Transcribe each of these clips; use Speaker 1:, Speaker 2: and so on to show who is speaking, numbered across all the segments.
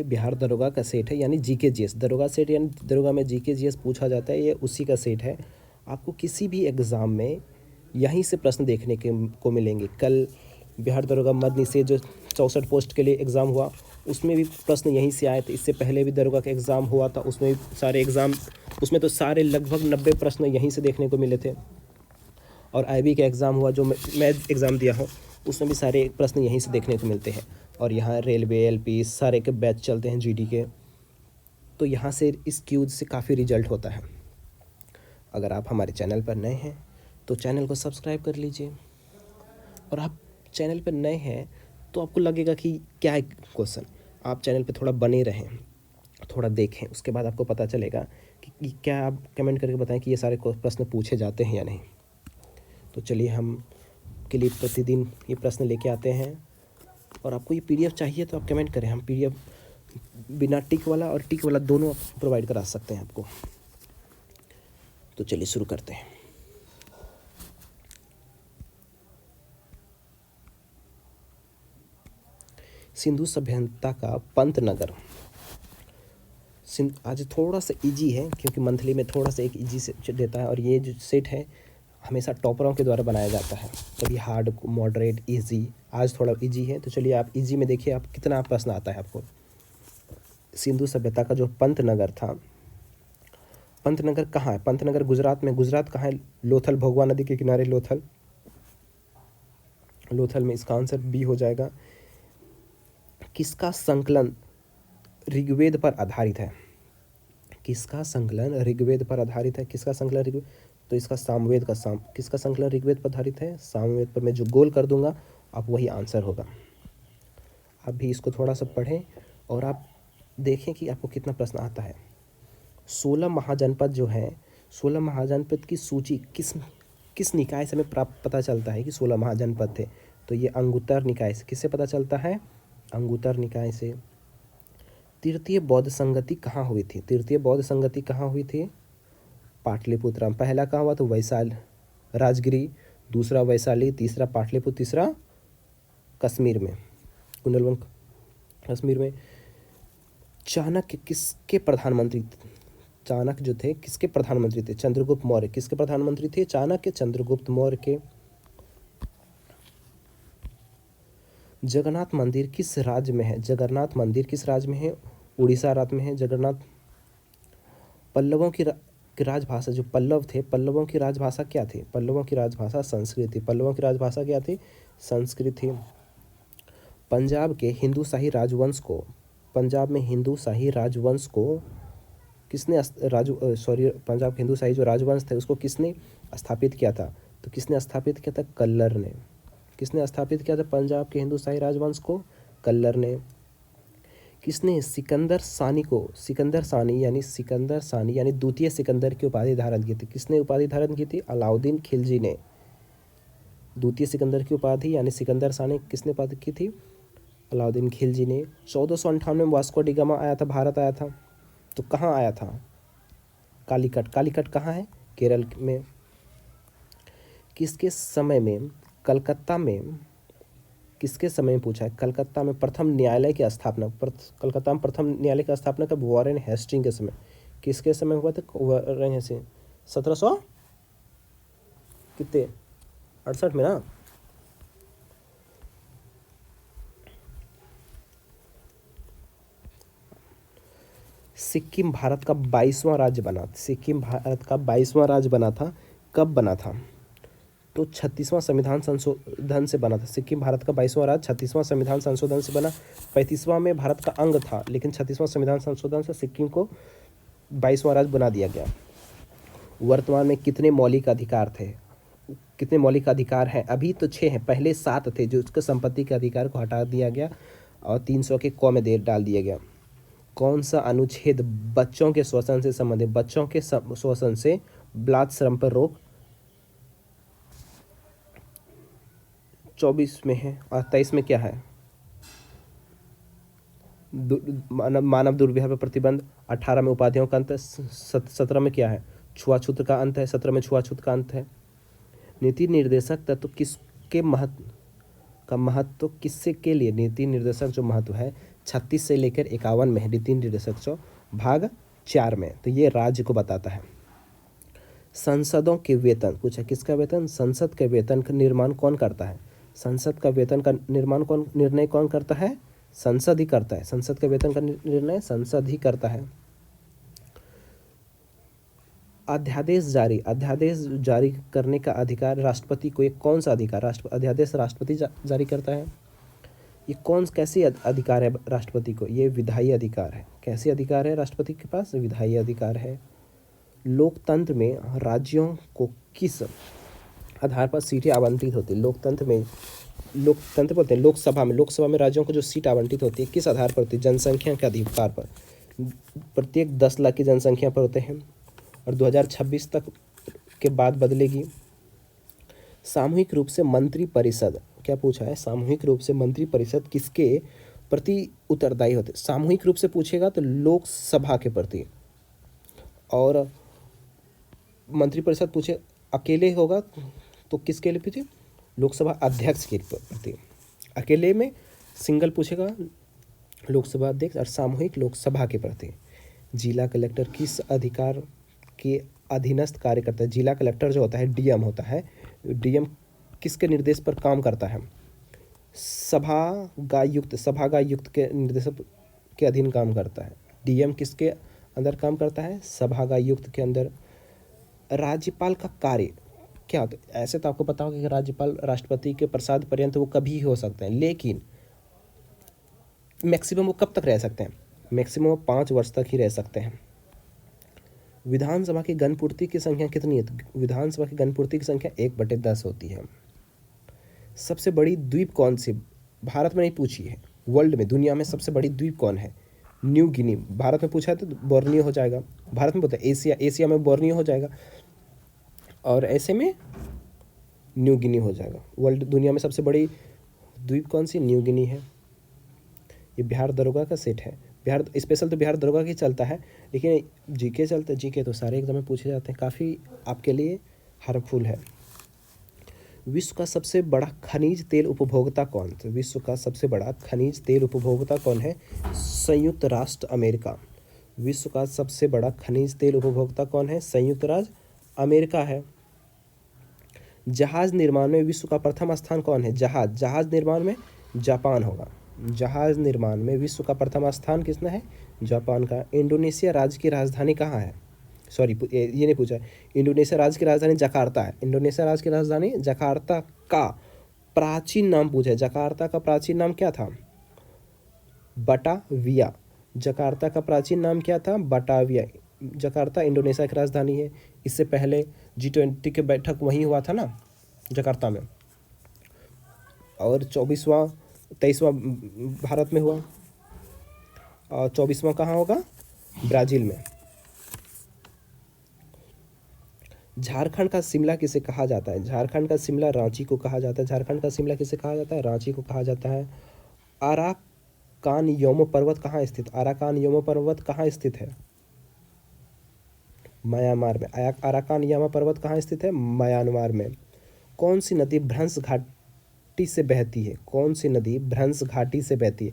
Speaker 1: बिहार दरोगा का सेट है, यानी जीके जीएस। दरोगा सेट यानी दरोगा में जीके जीएस पूछा जाता है, ये उसी का सेट है। आपको किसी भी एग्ज़ाम में यहीं से प्रश्न देखने के को मिलेंगे। कल बिहार दरोगा मदनी से जो 64 पोस्ट के लिए एग्ज़ाम हुआ, उसमें भी प्रश्न यहीं से आए थे। इससे पहले भी दरोगा का एग्ज़ाम हुआ था, उसमें भी सारे एग्ज़ाम, उसमें तो सारे लगभग 90 प्रश्न यहीं से देखने को मिले थे। और आईबी का एग्ज़ाम हुआ, जो मैं एग्ज़ाम दिया हूँ, उसमें भी सारे प्रश्न यहीं से देखने को मिलते हैं। और यहाँ रेलवे, एलपी सारे के बैच चलते हैं जीडी के, तो यहाँ से इस क्यूज से काफ़ी रिजल्ट होता है। अगर आप हमारे चैनल पर नए हैं तो चैनल को सब्सक्राइब कर लीजिए। और आप चैनल पर नए हैं तो आपको लगेगा कि क्या है क्वेश्चन, आप चैनल पर थोड़ा बने रहें, थोड़ा देखें, उसके बाद आपको पता चलेगा कि क्या, आप कमेंट करके बताएं कि ये सारे प्रश्न पूछे जाते हैं या नहीं। तो चलिए हम के लिए प्रतिदिन ये प्रश्न लेके आते हैं। और आपको ये पीडीएफ चाहिए तो आप कमेंट करें, हम पीडीएफ बिना टिक वाला और टिक वाला दोनों प्रोवाइड करा सकते हैं आपको। तो चलिए शुरू करते हैं। सिंधु सभ्यता का पंतनगर। आज थोड़ा सा इजी है क्योंकि मंथली में थोड़ा सा एक इजी से देता है, और ये जो सेट है हमेशा टॉपरों के द्वारा बनाया जाता है, कभी हार्ड, मॉडरेट, इजी। आज थोड़ा इजी है, तो चलिए आप इजी में देखिए आप कितना प्रश्न आता है आपको। सिंधु सभ्यता का जो पंतनगर था, पंतनगर कहाँ है? पंतनगर गुजरात में। गुजरात कहाँ है? लोथल, भोगवा नदी के किनारे लोथल। लोथल में इसका आंसर बी हो जाएगा। किसका संकलन ऋग्वेद पर आधारित है? किसका संकलन ऋग्वेद पर आधारित है? किसका संकलन ऋग्वेद? तो इसका सामवेद का किसका संकलन ऋग्वेद पर आधारित है? सामवेद पर। मैं जो गोल कर दूंगा आप वही आंसर होगा। आप भी इसको थोड़ा सा पढ़ें और आप देखें कि आपको कितना प्रश्न आता है। 16 महाजनपद जो है, 16 महाजनपद की सूची किस निकाय से हमें प्राप्त पता चलता है कि 16 महाजनपद थे? तो ये अंगुत्तर निकाय से। किससे पता चलता है? अंगुत्तर निकाय से। तृतीय बौद्ध संगति कहाँ हुई थी? तृतीय बौद्ध संगति कहाँ हुई थी? पाटलिपुत्र में। पहला कहाँ हुआ? तो वैशाल, राजगिरी, दूसरा वैशाली, तीसरा पाटलिपुत्र, तीसरा कश्मीर में, कुंडलवन कश्मीर में। चाणक्य किसके प्रधानमंत्री? चाणक्य जो थे किसके प्रधानमंत्री थे? चंद्रगुप्त मौर्य। किसके प्रधानमंत्री थे? चाणक्य चंद्रगुप्त मौर्य के। जगन्नाथ मंदिर किस राज्य में है? जगन्नाथ मंदिर किस राज्य में है? उड़ीसा राज्य में है जगन्नाथ। पल्लवों की राजभाषा, जो पल्लव थे, पल्लवों की राजभाषा क्या थी? पल्लवों की राजभाषा संस्कृत थी। पल्लवों की राजभाषा क्या थी? संस्कृत थी। पंजाब के हिंदू शाही राजवंश को, पंजाब में हिंदू शाही राजवंश को किसने पंजाब के हिंदू शाही जो राजवंश थे उसको किसने स्थापित किया था? तो किसने स्थापित किया था? कल्लर ने। किसने स्थापित किया था पंजाब के हिंदू शाही राजवंश को? कल्लर ने। किसने सिकंदर सानी यानी द्वितीय सिकंदर की उपाधि धारण की थी? किसने उपाधि धारण की थी? अलाउद्दीन खिलजी ने। द्वितीय सिकंदर की उपाधि यानी सिकंदर सानी किसने उपाधि की थी? अलाउद्दीन खिलजी ने। 1458 में वास्को डी गामा आया था, भारत आया था, तो कहाँ आया था? कालीकट। कालीकट कहाँ है? केरल में। किसके समय में कलकत्ता में, किसके समय में पूछा है, कलकत्ता में प्रथम न्यायालय की स्थापना, कलकत्ता में प्रथम न्यायालय की स्थापना कब? वॉरेन हेस्टिंग के समय। किसके समय हुआ था? वॉरेन हेस्टिंग 1700 कितने 68 में ना। सिक्किम भारत का 22वां राज्य बना। सिक्किम भारत का 22वां राज्य बना था। कब बना था? तो 36वां संविधान संशोधन से बना था। सिक्किम भारत का 22वां राज्य 36वां संविधान संशोधन से बना। 35वां में भारत का अंग था, लेकिन 36वां संविधान संशोधन से सिक्किम को 22वां राज्य बना दिया गया। वर्तमान में कितने मौलिक अधिकार थे? कितने मौलिक अधिकार हैं? अभी तो 6 हैं, पहले 7 थे, जो उसके संपत्ति के अधिकार को हटा दिया गया और 300 के क में डाल दिया गया। कौन सा अनुच्छेद बच्चों के शोषण से संबंधित? बच्चों के शोषण से बाल श्रम पर रोक 24 में है, और 23 में क्या है? मानव दुर्व्यवहार पर प्रतिबंध। 18 में उपाधियों का अंत है। 17 में क्या है? छुआछूत का अंत है। 17 में छुआछूत का अंत है। नीति निर्देशक तत्व किसके महत्व किससे के लिए? नीति निर्देशक जो महत्व है 36 से लेकर 51 में है, D3 भाग 4 में। तो ये राज्य को बताता है। संसदों के वेतन पूछा, किसका वेतन? संसद के वेतन का निर्माण कौन करता है? संसद का वेतन का निर्णय कौन करता है? संसद ही करता है। संसद के वेतन का निर्णय संसद ही करता है। अध्यादेश जारी करने का अधिकार राष्ट्रपति को, ये कौन सा अधिकार? अध्यादेश राष्ट्रपति जारी करता है। ये कैसी अधिकार है राष्ट्रपति को? ये विधायी अधिकार है। कैसे अधिकार है राष्ट्रपति के पास? विधायी अधिकार है। लोकतंत्र में राज्यों को किस आधार पर सीटें आवंटित होती है? लोकतंत्र बोलते हैं लोकसभा में राज्यों को जो सीट आवंटित होती है किस आधार पर होती है? जनसंख्या के अधिकार पर। प्रत्येक 10 लाख की जनसंख्या पर होते हैं और 2026 तक के बाद बदलेगी। सामूहिक रूप से मंत्रिपरिषद, क्या पूछा है? सामूहिक रूप से मंत्रिपरिषद किसके प्रति उत्तरदायी होते? सामूहिक रूप से पूछेगा तो लोकसभा के प्रति, और मंत्रिपरिषद पूछे अकेले होगा तो किसके लिए पूछे? लोकसभा अध्यक्ष के प्रति। अकेले में सिंगल पूछेगा लोकसभा अध्यक्ष, और सामूहिक लोकसभा के प्रति। जिला कलेक्टर किस अधिकार के अधीनस्थ कार्य करता है? जिला कलेक्टर जो होता है डीएम होता है। डीएम किसके निर्देश पर काम करता है? सभागायुक्त के निर्देश के अधीन काम करता है। डीएम किसके अंदर काम करता है? सभागायुक्त के अंदर। राज्यपाल का कार्य क्या होता है? ऐसे तो आपको पता होगा कि राज्यपाल राष्ट्रपति के प्रसाद पर्यंत वो कभी हो सकते हैं, लेकिन मैक्सिमम वो कब तक रह सकते हैं? मैक्सिमम 5 वर्ष तक ही रह सकते हैं। विधानसभा की गणपूर्ति की संख्या कितनी है? विधानसभा की गणपूर्ति की संख्या 1/10 होती है। सबसे बड़ी द्वीप कौन सी? भारत में नहीं पूछी है, वर्ल्ड में, दुनिया में सबसे बड़ी द्वीप कौन है? New Guinea. भारत में पूछा है तो बोर्नियो हो जाएगा। भारत में बोलते हैं एशिया में बोर्नियो हो जाएगा, और ऐसे में न्यू गिनी हो जाएगा। दुनिया में सबसे बड़ी द्वीप कौन सी? न्यू गिनी है। ये बिहार दरोगा का सेट है। बिहार स्पेशल तो बिहार दरोगा की चलता है, लेकिन जीके चलता है। जीके तो सारे एग्जाम में पूछे जाते हैं, काफ़ी आपके लिए हार्मफुल है। विश्व का सबसे बड़ा खनिज तेल उपभोक्ता कौन? तो विश्व का सबसे बड़ा खनिज तेल उपभोक्ता कौन है? संयुक्त राष्ट्र अमेरिका। विश्व का सबसे बड़ा खनिज तेल उपभोक्ता कौन है? संयुक्त राज्य अमेरिका है। जहाज निर्माण में विश्व का प्रथम स्थान कौन है? जहाज निर्माण में जापान होगा। जहाज निर्माण में विश्व का प्रथम स्थान किसने है? जापान का। इंडोनेशिया राज्य की राजधानी कहाँ है? सॉरी, ये नहीं पूछा। इंडोनेशिया राज्य की राजधानी जकार्ता है। इंडोनेशिया राज्य की राजधानी जकार्ता का प्राचीन नाम पूछा है। जकार्ता का प्राचीन नाम क्या था? बटाविया। जकार्ता का प्राचीन नाम क्या था? बटाविया। जकार्ता इंडोनेशिया की राजधानी है। इससे पहले G20 के बैठक वहीं हुआ था ना, जकार्ता में, और 23वां भारत में हुआ, और 24वां कहाँ होगा? ब्राज़ील में। झारखंड का शिमला किसे कहा जाता है? झारखंड का शिमला रांची को कहा जाता है। झारखंड का शिमला किसे कहा जाता है? रांची को कहा जाता है। आराकान योमो पर्वत कहाँ स्थित? आराकान योमो पर्वत कहाँ स्थित है? म्यांमार में। आराकान यामा पर्वत कहाँ स्थित है? म्यांमार में। कौन सी नदी भ्रंश घाटी से बहती है? कौन सी नदी भ्रंश घाटी से बहती है?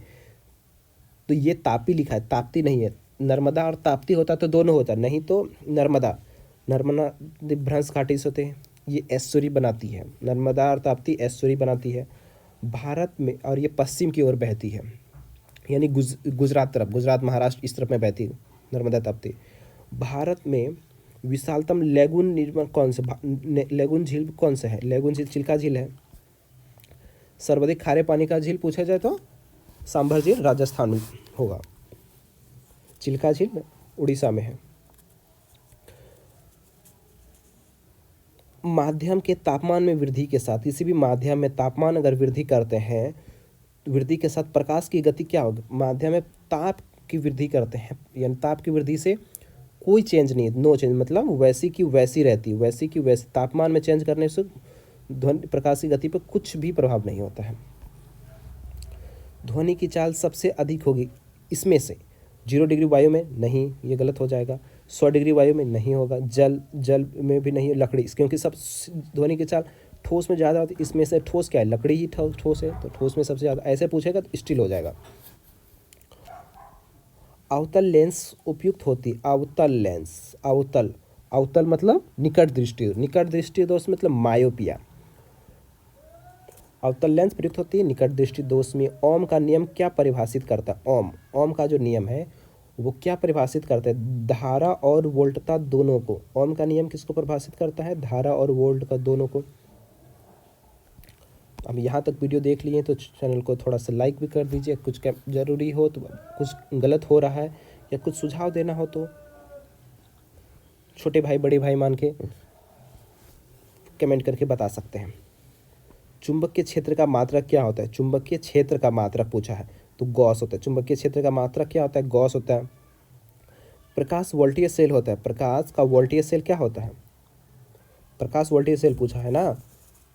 Speaker 1: तो ये तापी लिखा है, ताप्ती नहीं है। नर्मदा और ताप्ती होता तो दोनों होता, नहीं तो नर्मदा भ्रंश घाटी से होते हैं। ये एस्चुरी बनाती है, नर्मदा और ताप्ती एस्चुरी बनाती है भारत में, और ये पश्चिम की ओर बहती है, यानी गुजरात तरफ, गुजरात महाराष्ट्र इस तरफ में बहती है नर्मदा ताप्ती। भारत में विशालतम लेगून निर्माण कौन से? लेगून झील कौन सा है? लेगून झील चिल्का झील है। सर्वाधिक खारे पानी का झील पूछा जाए तो सांभर झील राजस्थान में होगा। चिल्का झील उड़ीसा में है। माध्यम के तापमान में वृद्धि के साथ, किसी भी माध्यम में तापमान अगर वृद्धि करते हैं, वृद्धि के साथ प्रकाश की गति क्या होगी? माध्यम में ताप की वृद्धि करते हैं, यानी ताप की वृद्धि से कोई चेंज नहीं है, नो चेंज, मतलब वैसी की वैसी रहती है, वैसी की वैसी। तापमान में चेंज करने से ध्वनि प्रकाश की गति पर कुछ भी प्रभाव नहीं होता है। ध्वनि की चाल सबसे अधिक होगी इसमें से 0 डिग्री वायु में नहीं, ये गलत हो जाएगा। 100 डिग्री वायु में नहीं होगा, जल में भी नहीं, लकड़ी, क्योंकि सब ध्वनि की चाल ठोस में ज़्यादा होती है। इसमें से ठोस क्या है? लकड़ी ही ठोस है, तो ठोस में सबसे ज़्यादा। ऐसे पूछेगा तो स्टील हो जाएगा। अवतल लेंस उपयुक्त होती, अवतल लेंस, अवतल, अवतल मतलब निकट दृष्टि, निकट दृष्टि दोष मतलब मायोपिया। अवतल लेंस प्रयुक्त होती है निकट दृष्टि दोष में। ओम का नियम क्या परिभाषित करता है? ओम, ओम का जो नियम है वो क्या परिभाषित करता है? धारा और वोल्टता दोनों को। ओम का नियम किसको परिभाषित करता है? धारा और वोल्ट का दोनों को। अब यहाँ तक वीडियो देख लिए तो चैनल को थोड़ा सा लाइक भी कर दीजिए। कुछ ज़रूरी हो तो, कुछ गलत हो रहा है या कुछ सुझाव देना हो तो छोटे भाई बड़े भाई मान के कमेंट करके बता सकते हैं। चुंबकीय क्षेत्र का मात्रक क्या होता है? चुंबकीय क्षेत्र का मात्रक पूछा है तो गॉस होता है। चुंबकीय क्षेत्र का मात्रक क्या होता है? गॉस होता है। प्रकाश वोल्टीय सेल होता है। प्रकाश का वोल्टीय सेल क्या होता है? प्रकाश वोल्टीय सेल पूछा है ना,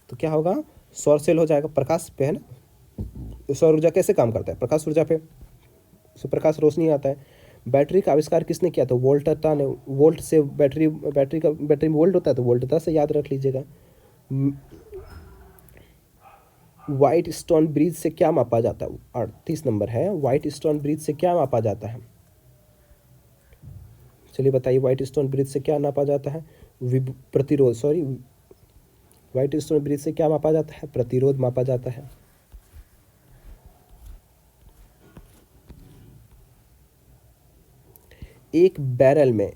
Speaker 1: तो क्या होगा? सौर सेल हो जाएगा। प्रकाश पे है ना, तो सौर ऊर्जा कैसे काम करता है? प्रकाश ऊर्जा पे, उससे प्रकाश रोशनी आता है। बैटरी का आविष्कार किसने किया? तो वोल्टता ने। वोल्ट से बैटरी, बैटरी में वोल्ट होता है तो वोल्टता से याद रख लीजिएगा। व्हाइट स्टोन ब्रिज से क्या मापा जाता है? 38 नंबर है। व्हाइट स्टोन ब्रिज से क्या मापा जाता है? चलिए बताइए, व्हाइट स्टोन ब्रिज से क्या नापा जाता है? प्रतिरोध, सॉरी, व्हाइट स्टोन ब्रिज से क्या मापा जाता है? प्रतिरोध मापा जाता है। एक बैरल में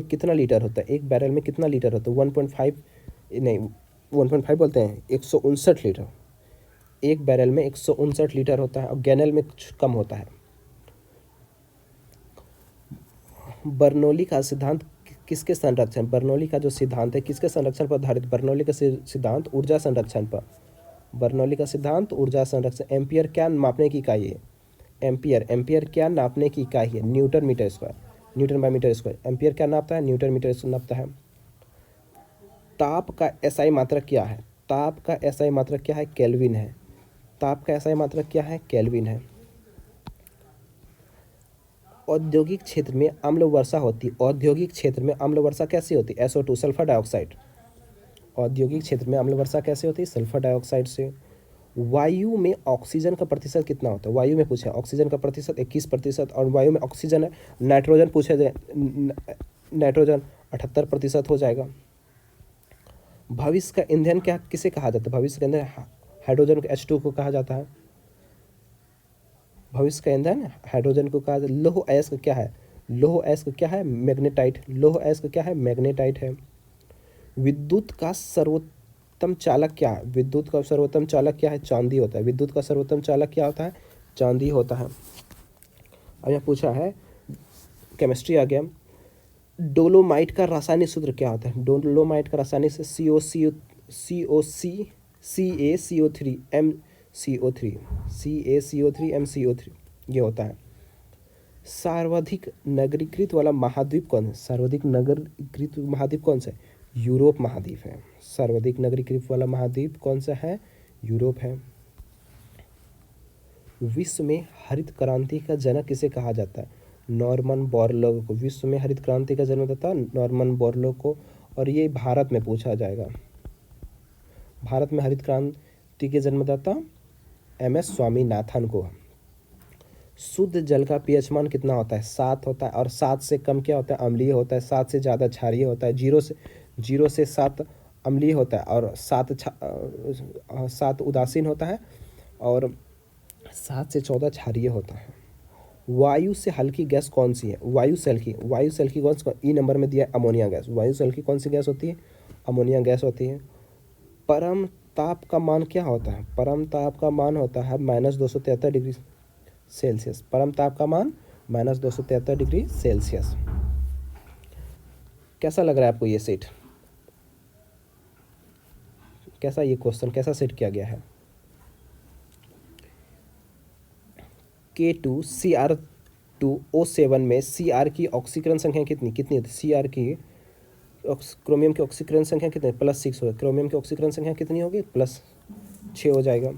Speaker 1: कितना लीटर होता है? एक बैरल में कितना लीटर होता है? 1.5 नहीं, 1.5 बोलते हैं, 159 लीटर। एक बैरल में 159 लीटर होता है और गैलन में कुछ कम होता है। बर्नौली का सिद्धांत किसके संरक्षण? बर्नौली का जो सिद्धांत है किसके संरक्षण पर आधारित? बर्नौली का सिद्धांत ऊर्जा संरक्षण पर। बर्नौली का सिद्धांत ऊर्जा संरक्षण। एम्पियर क्या मापने की इकाई है? एम्पियर क्या नापने की इकाई है? Newton metre square, newton by metre square. Ampere क्या नापता है? न्यूटन मीटर नापता है। ताप का एसआई मात्रक क्या है? ताप का एसआई मात्रक क्या है? केल्विन है। ताप का एसआई मात्रक क्या है? केल्विन है। औद्योगिक क्षेत्र में अम्ल वर्षा होती है। औद्योगिक क्षेत्र में अम्ल वर्षा कैसे होती है? SO2, sulphur dioxide. औद्योगिक क्षेत्र में अम्ल वर्षा कैसे होती है? सल्फर डाइऑक्साइड से। वायु में ऑक्सीजन का प्रतिशत कितना होता है? वायु में पूछा, ऑक्सीजन का प्रतिशत 21%, और वायु में ऑक्सीजन है। नाइट्रोजन पूछा जाए, नाइट्रोजन 78% हो जाएगा। भविष्य का ईंधन क्या किसे कहा जाता है? भविष्य का ईंधन हाइड्रोजन को, H2 को कहा जाता है। भविष्य का ईंधन हाइड्रोजन को कहा जाता है। लौह अयस्क क्या है? लौह अयस्क क्या है? मैग्नेटाइट। लौह अयस्क क्या है? मैग्नेटाइट है। विद्युत का सर्वोत्तम चालक क्या है? विद्युत का सर्वोत्तम चालक क्या है? चांदी होता है। विद्युत का सर्वोत्तम चालक क्या होता है? चांदी होता है। अब यहाँ पूछा है, केमिस्ट्री आ गया। डोलोमाइट का रासायनिक सूत्र क्या होता है? डोलोमाइट का रासायनिक CaCO3 ये होता है। सर्वाधिक नगरीकृत वाला महाद्वीप कौन है? सर्वाधिक नगरीकृत महाद्वीप कौन सा है? यूरोप महाद्वीप है। सर्वाधिक नगरीकृत वाला महाद्वीप कौन सा है? यूरोप है। विश्व में हरित क्रांति का जनक किसे कहा जाता है? नॉर्मन बोरलॉग को। विश्व में हरित क्रांति का जन्मदाता नॉर्मन बोरलॉग को। और ये भारत में पूछा जाएगा। भारत में हरित क्रांति के जन्मदाता MS स्वामीनाथन को। शुद्ध जल का pH मान कितना होता है? 7 होता है। और 7 से कम क्या होता है? अम्लीय होता है। 7 से ज़्यादा क्षारीय होता है। 0 से 7 अम्लीय होता है और 7 उदासीन होता है और 7 से 14 क्षारीय होता है। वायु से हल्की गैस कौन सी है? वायु से हल्की गैस E नंबर में दिया है, अमोनिया गैस। वायु से हल्की कौन सी गैस होती है? अमोनिया गैस होती है। परम ताप का मान क्या होता है? परम ताप का मान होता है -273 डिग्री सेल्सियस। परम ताप का मान -273 डिग्री सेल्सियस। कैसा लग रहा है आपको ये सेट? कैसा ये क्वेश्चन कैसा सेट किया गया है? K2Cr2O7 में Cr की ऑक्सीकरण संख्या कितनी होती है? Cr की क्रोमियम की ऑक्सीकरण संख्या कितनी? +6 होगी। क्रोमियम की ऑक्सीकरण संख्या कितनी होगी? +6 हो जाएगा।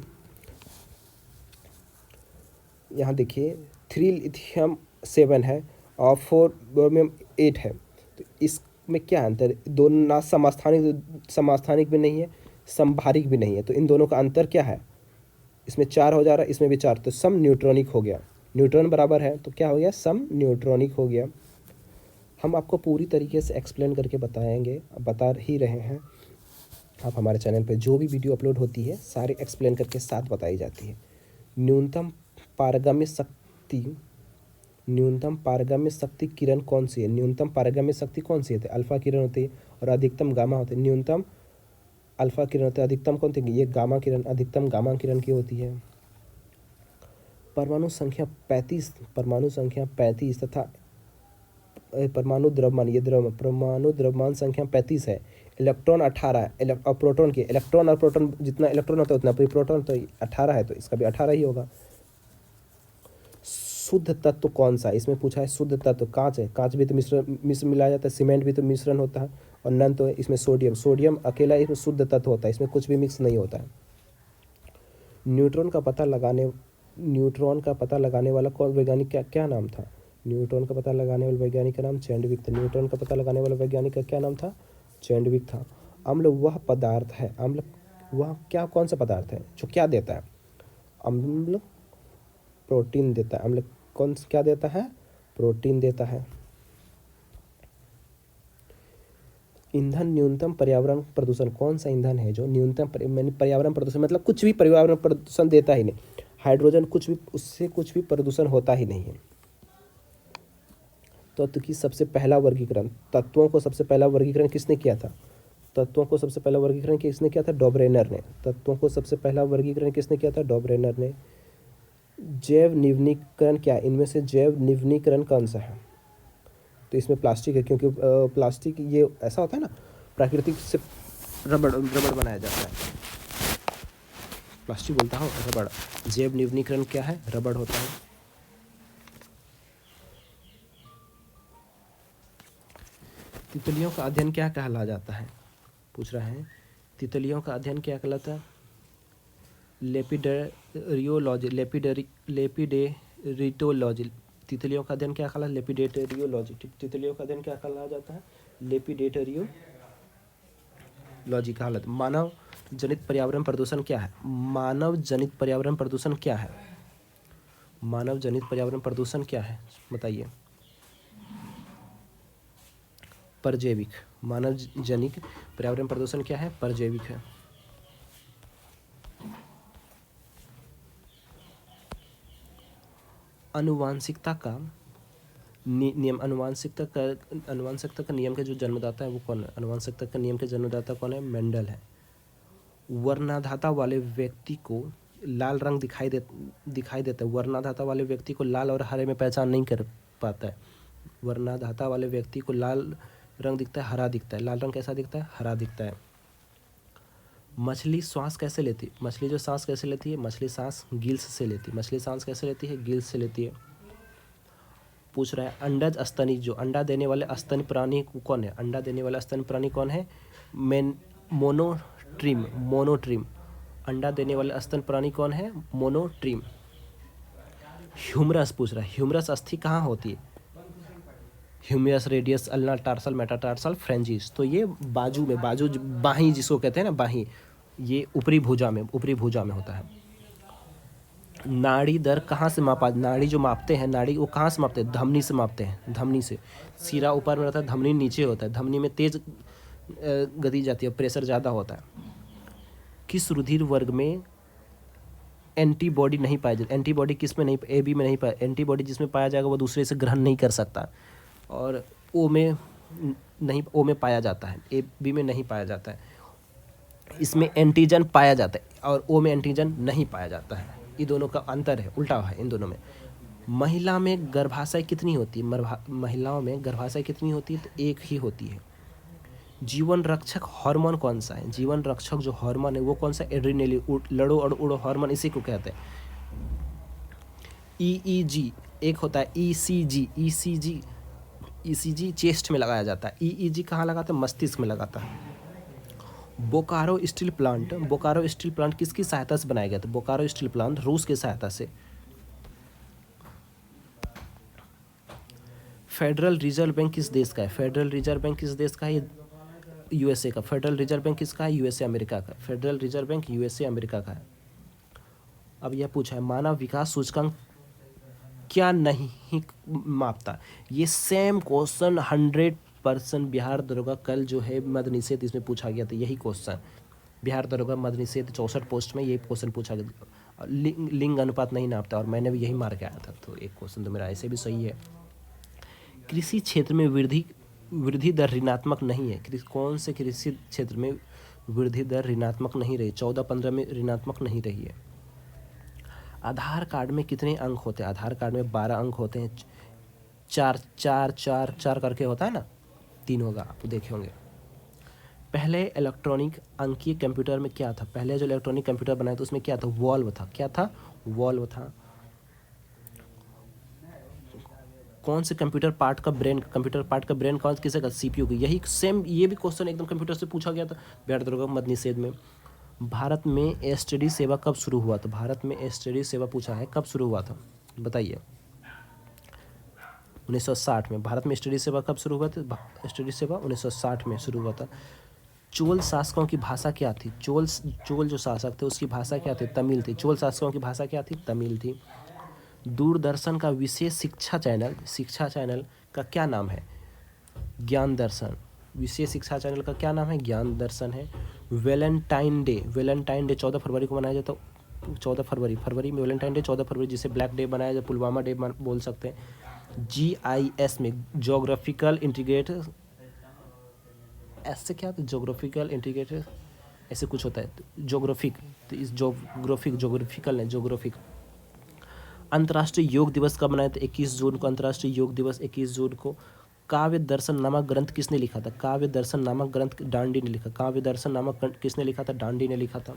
Speaker 1: यहाँ देखिए 3 लिथियम 7 है और 4 ब्रोमियम 8 है, तो इसमें क्या अंतर? दोनों ना समस्थानिक भी नहीं है, समभारिक भी नहीं है, तो इन दोनों का अंतर क्या है? इसमें 4 हो जा रहा है, इसमें भी 4, तो सम न्यूट्रॉनिक हो गया। न्यूट्रॉन बराबर है तो क्या हो गया, सम न्यूट्रॉनिक हो गया। हम आपको पूरी तरीके से एक्सप्लेन करके बताएंगे, बता ही रहे हैं। आप हमारे चैनल पे जो भी वीडियो अपलोड होती है सारी एक्सप्लेन करके साथ बताई जाती है। न्यूनतम पारगम्य शक्ति, न्यूनतम पारगम्य शक्ति किरण कौन सी है, न्यूनतम पारगम्य शक्ति कौन सी होती है, अल्फा किरण होती है और अधिकतम गामा होती है। न्यूनतम अल्फा किरण होती है, अधिकतम कौन होती है, ये गामा किरण, अधिकतम गामा किरण की होती है। परमाणु संख्या 35, परमाणु संख्या 35 तथा परमाणु द्रव्यमान, ये परमाणु द्रव्यमान संख्या 35 है। इलेक्ट्रॉन 18 है और प्रोटॉन की, इलेक्ट्रॉन और प्रोटॉन जितना इलेक्ट्रॉन होता है उतना प्रोटॉन, तो 18 है तो इसका भी 18 ही होगा। शुद्ध तत्व कौन सा, इसमें पूछा है शुद्ध तत्व। कांच है, कांच भी तो मिश्र मिलाया जाता है, सीमेंट भी तो मिश्रण होता है। और नन तो इसमें सोडियम, सोडियम अकेला इसमें शुद्ध तत्व होता है, इसमें कुछ भी मिक्स नहीं होता है। न्यूट्रॉन का पता लगाने वाला कौन वैज्ञानिक, क्या नाम था, न्यूट्रॉन का पता लगाने वाले वैज्ञानिक का नाम चैडविक था। न्यूट्रॉन का पता लगाने वाला वैज्ञानिक का क्या नाम था, चैडविक था। अम्ल वह पदार्थ है, अम्ल वह क्या, कौन सा पदार्थ है जो क्या देता है, अम्ल प्रोटीन देता है। अम्ल कौन क्या देता है, प्रोटीन देता है। ईंधन न्यूनतम पर्यावरण प्रदूषण, कौन सा ईंधन है जो न्यूनतम पर्यावरण प्रदूषण, मतलब कुछ भी पर्यावरण प्रदूषण देता ही नहीं। हाइड्रोजन कुछ भी, उससे कुछ भी प्रदूषण होता ही नहीं है। तत्व की सबसे पहला वर्गीकरण, तत्वों को सबसे पहला वर्गीकरण किसने किया था, तत्वों को सबसे पहला वर्गीकरण किसने किया था, डॉबरेनर ने। तत्वों को सबसे पहला वर्गीकरण किसने किया था, डॉबरेनर ने। जैव निवनीकरण क्या है, इनमें से जैव निवनीकरण कौन सा है, तो इसमें प्लास्टिक है, क्योंकि प्लास्टिक ये ऐसा होता है ना, प्राकृतिक से रबड़ बनाया जाता है, प्लास्टिक बोलता हूँ, रबड़। जैव निवनीकरण क्या है, रबड़ होता है। तितलियों का अध्ययन क्या कहला जाता है, पूछ रहा है, तितलियों का अध्ययन क्या कहलाता है, लेपिडेरियोलॉजी, लेपिडेरिटोलॉजी। तितलियों का अध्ययन क्या कहला, लेपिडेटरियोलॉजी। तितलियों का अध्ययन क्या कहला जाता है, लेपिडेटरियोलॉजी कहलाता है। मानव जनित पर्यावरण प्रदूषण क्या है, मानव जनित पर्यावरण प्रदूषण क्या है, मानव जनित पर्यावरण प्रदूषण क्या है, बताइए। परजैविक, मानव जनित पर्यावरण प्रदूषण क्या है, परजैविक है। अनुवांशिकता का नियम, अनुवांशिकता का नियम के जो जन्मदाता है वो कौन है, अनुवांशिकता का नियम के जन्मदाता कौन है, मेंडल है। वर्णाधाता वाले व्यक्ति को लाल रंग दिखाई देता है, वर्णाधाता वाले व्यक्ति को लाल और हरे में पहचान नहीं कर पाता है। वर्णाधाता वाले व्यक्ति को लाल रंग दिखता है, हरा दिखता है, लाल रंग कैसा दिखता है, हरा दिखता है। मछली श्वास कैसे लेती है, मछली जो सांस कैसे लेती है, मछली सांस गिल्स से लेती है, मछली सांस कैसे लेती है, गिल्स से लेती है। पूछ रहा है अंडज स्तनी, जो अंडा देने वाले स्तन प्राणी कौन है, अंडा देने वाला स्तन प्राणी कौन है, मोनोट्रिम। अंडा देने वाले स्तन प्राणी कौन है, मोनोट्रिम। ह्यूमरस पूछ रहा है, ह्यूमरस अस्थि कहाँ होती है, humerus radius, ulna tarsal, metatarsal, phalanges. तो ये बाजू में, बाहीं जिसको कहते हैं ना, बाहीं, ये ऊपरी भुजा में होता है। नाड़ी दर कहाँ से मापा, नाड़ी जो मापते हैं, नाड़ी वो कहाँ से मापते हैं, धमनी से मापते हैं, धमनी से। सिरा ऊपर में रहता है, धमनी नीचे होता है, धमनी में तेज गति जाती है, प्रेशर ज़्यादा होता है। किस रुधिर वर्ग में एंटीबॉडी नहीं पाया जाता, एंटीबॉडी किस में नहीं, ए बी में नहीं पाया, एंटीबॉडी जिसमें पाया जाएगा वो दूसरे से ग्रहण नहीं कर सकता। और ओ में पाया जाता है, ए बी में नहीं पाया जाता है। इसमें एंटीजन पाया जाता है और ओ में एंटीजन नहीं पाया जाता है। ये दोनों का अंतर है, उल्टा है इन दोनों में। महिला में गर्भाशय कितनी होती है, महिलाओं में गर्भाशय कितनी होती है, तो एक ही होती है। जीवन रक्षक हार्मोन कौन सा है, जीवन रक्षक जो हार्मोन है वो कौन सा, एड्रेनलिन, लड़ो और उड़ो हार्मोन, इसी को कहते हैं। ईईजी एक होता है, ईसीजी चेस्ट में लगाया जाता है, ईईजी कहाँ लगाता है, मस्तिष्क में लगाता है। बोकारो स्टील प्लांट किसकी सहायता से बनाया गया था, बोकारो स्टील प्लांट रूस की सहायता से। फेडरल रिजर्व बैंक किस देश का है, फेडरल रिजर्व बैंक किस देश का है, यूएसए का। फेडरल रिजर्व बैंक किसका है, यूएसए अमेरिका का। Federal reserve bank USA America का है। अब यह पूछा है मानव विकास सूचकांक क्या नहीं मापता। ये सेम क्वेश्चन 100% बिहार दरोगा कल जो है मद निषेध इसमें पूछा गया था, यही क्वेश्चन बिहार दरोगा मद निषेध 64 पोस्ट में ये क्वेश्चन पूछा गया। लिंग अनुपात नहीं नापता, और मैंने भी यही मार के आया था, तो एक क्वेश्चन तो मेरा ऐसे भी सही है। कृषि क्षेत्र में वृद्धि दर ऋणात्मक नहीं है। कौन से कृषि क्षेत्र में वृद्धि दर ऋणात्मक नहीं रही? 14-15 में ऋणात्मक नहीं रही है। आधार कार्ड में कितने अंक होते हैं? आधार कार्ड में 12 अंक होते हैं। 4 करके होता है ना, 3 होगा, आप देखे होंगे। पहले इलेक्ट्रॉनिक अंकीय कंप्यूटर में क्या था? पहले जो इलेक्ट्रॉनिक कंप्यूटर बनाया था उसमें क्या था? वॉल्व था। क्या था? वॉल्व था। कौन से कंप्यूटर पार्ट का ब्रेन कौन किसे का? सीपीयू की। यही सेम ये भी क्वेश्चन एकदम कंप्यूटर से पूछा गया था बिहार दरोगा मद निषेध में। भारत में एसटीडी सेवा कब शुरू हुआ था? भारत में एसटीडी सेवा पूछा है, कब शुरू हुआ था बताइए? 1960 में। भारत में एसटीडी सेवा कब शुरू हुआ था? एसटीडी सेवा 1960 में शुरू हुआ था। चोल शासकों की भाषा क्या थी? चोल जो शासक थे उसकी भाषा क्या थी? तमिल थी। चोल शासकों की भाषा क्या थी? तमिल थी। दूरदर्शन का विशेष शिक्षा चैनल का क्या नाम है? ज्ञान दर्शन। विशेष शिक्षा चैनल का क्या नाम है? ज्ञान दर्शन है। वैलेंटाइन डे 14 फरवरी को मनाया जाता है। 14 फरवरी में वैलेंटाइन डे 14 फरवरी, जिसे ब्लैक डे बनाया जाए, पुलवामा डे बोल सकते हैं। GIS में जोग्राफिकल इंटीग्रेटेड, ऐसे क्या होता है? जोग्राफिकल इंटीग्रेटेड ऐसे कुछ होता है, जोग्राफिक, तो इस जोग्राफिकल है, जोग्राफिक। अंतर्राष्ट्रीय योग दिवस कब मनाया था? 21 जून को अंतर्राष्ट्रीय योग दिवस 21 जून को। काव्य दर्शन नामक ग्रंथ किसने लिखा था? काव्य दर्शन नामक ग्रंथ डांडी ने लिखा। काव्य दर्शन नामक ग्रंथ किसने लिखा था? डांडी ने लिखा था।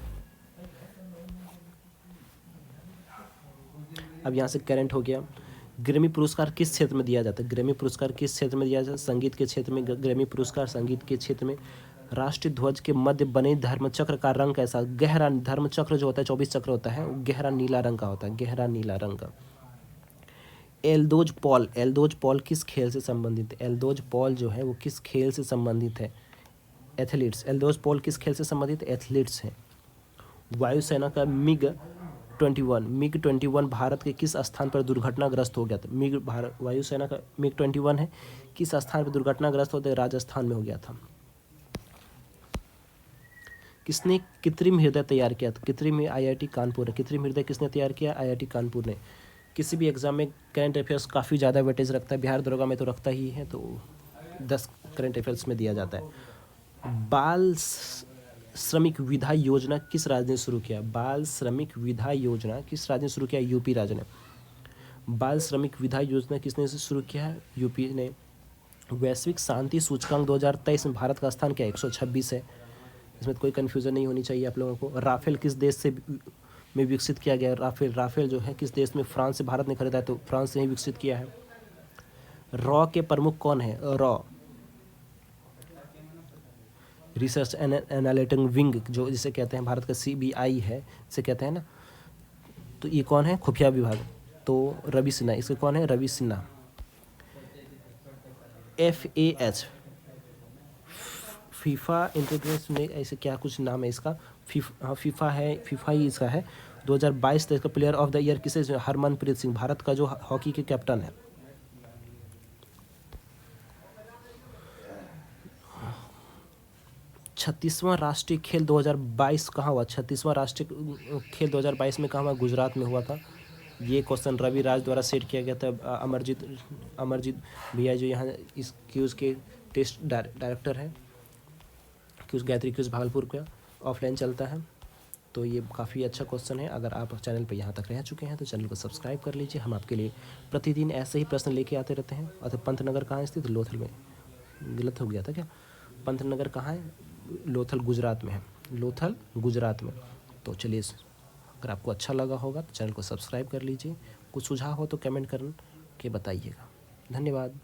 Speaker 1: अब यहाँ से करंट हो गया। ग्रैमी पुरस्कार किस क्षेत्र में दिया जाता है? ग्रैमी पुरस्कार किस क्षेत्र में दिया जाता है? संगीत के क्षेत्र में ग्रैमी पुरस्कार संगीत के क्षेत्र में। राष्ट्रीय ध्वज के मध्य बने धर्मचक्र का रंग कैसा? गहरा। धर्मचक्र जो होता है 24 चक्र होता है, वो गहरा नीला रंग का होता है, गहरा नीला रंग का। एल्दोज पॉल किस खेल से संबंधित है? एल्दोज पॉल जो है वो किस खेल से संबंधित है? एथलीट्स। एल्दोज पॉल किस खेल से संबंधित? एथलीट्स हैं। वायुसेना का मिग 21 भारत के किस स्थान पर दुर्घटनाग्रस्त हो गया था? वायुसेना का मिग 21 है, किस स्थान पर दुर्घटनाग्रस्त होते? राजस्थान में हो गया था। किसने कृत्रिम हृदय तैयार किया था? कृत्रिम IIT कानपुर है। कृत्रिम हृदय किसने तैयार किया? IIT कानपुर ने। किसी भी एग्जाम में करंट अफेयर्स काफ़ी ज़्यादा वेटेज रखता है, बिहार दरोगा में तो रखता ही है, तो 10 करंट अफेयर्स में दिया जाता है। बाल श्रमिक विधा योजना किस राज्य ने शुरू किया? बाल श्रमिक विधा योजना किस राज्य ने शुरू किया? यूपी राज्य ने। बाल श्रमिक विधा योजना किसने शुरू किया है? यूपी ने। वैश्विक शांति सूचकांक 2023 में भारत का स्थान क्या है? 126 है। इसमें कोई कन्फ्यूज़न नहीं होनी चाहिए आप लोगों को। राफेल किस देश से में विकसित किया गया? राफेल जो है किस देश में? फ्रांस से भारत ने खरीदा है, तो फ्रांस से ही विकसित किया है। रॉ के प्रमुख कौन है? रॉ रिसर्च एनालिटिक विंग जो जिसे कहते हैं, भारत का CBI है जिसे कहते हैं ना, तो ये कौन है? खुफिया विभाग, तो रवि सिन्हा। इसके कौन है? Ravi Sinha. FAH FIFA integration में ऐसे क्या कुछ नाम है इसका? फीफा है, फीफा ही इसका है। 2022 तक का प्लेयर ऑफ द ईयर किसे? हरमनप्रीत सिंह, भारत का जो हॉकी के कैप्टन है। छत्तीसवां राष्ट्रीय खेल 2022 कहाँ हुआ? 36वां राष्ट्रीय खेल 2022 में कहाँ हुआ? गुजरात में हुआ था। ये क्वेश्चन रवि राज द्वारा सेट किया गया था। अमरजीत भैया जो यहाँ इस क्यूज़ के टेस्ट डायरेक्टर हैं, क्यूज़ गायत्री क्यूज़ भागलपुर का ऑफलाइन चलता है। तो ये काफ़ी अच्छा क्वेश्चन है। अगर आप चैनल पर यहाँ तक रह चुके हैं तो चैनल को सब्सक्राइब कर लीजिए। हम आपके लिए प्रतिदिन ऐसे ही प्रश्न लेके आते रहते हैं। और पंतनगर कहाँ स्थित? लोथल में। गलत हो गया था क्या? पंतनगर कहाँ है? लोथल गुजरात में है। लोथल गुजरात में। तो चलिए, अगर आपको अच्छा लगा होगा तो चैनल को सब्सक्राइब कर लीजिए। कुछ सुझाव हो तो कमेंट करके बताइएगा। धन्यवाद।